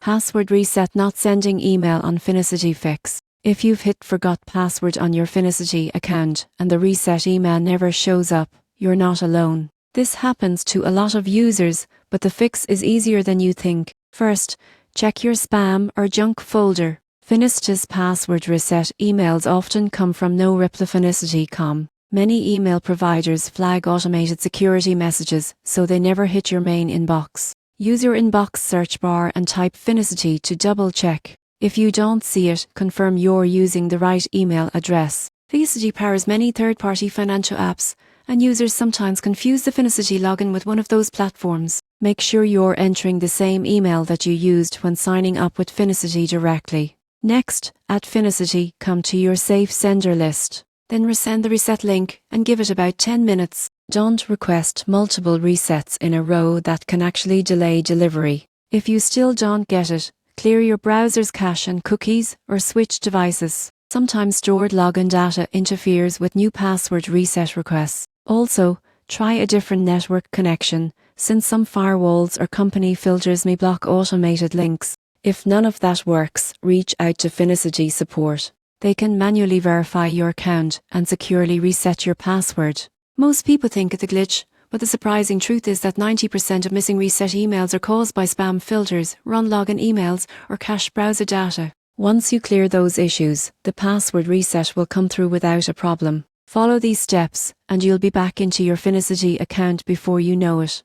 Password reset not sending email on Finicity Fix. If you've hit forgot password on your Finicity account and the reset email never shows up, you're not alone. This happens to a lot of users, but the fix is easier than you think. First, check your spam or junk folder. Finicity's password reset emails often come from no-reply-finicity.com. Many email providers flag automated security messages, so they never hit your main inbox. Use your inbox search bar and type Finicity to double check. If you don't see it, confirm you're using the right email address. Finicity powers many third-party financial apps, and users sometimes confuse the Finicity login with one of those platforms. Make sure you're entering the same email that you used when signing up with Finicity directly. Next, at Finicity, come to your safe sender list. Then resend the reset link and give it about 10 minutes. Don't request multiple resets in a row that can actually delay delivery. If you still don't get it, clear your browser's cache and cookies or switch devices. Sometimes stored login data interferes with new password reset requests. Also, try a different network connection, since some firewalls or company filters may block automated links. If none of that works, reach out to Finicity support. They can manually verify your account and securely reset your password. Most people think it's a glitch, but the surprising truth is that 90% of missing reset emails are caused by spam filters, wrong login emails, or cached browser data. Once you clear those issues, the password reset will come through without a problem. Follow these steps, and you'll be back into your Finicity account before you know it.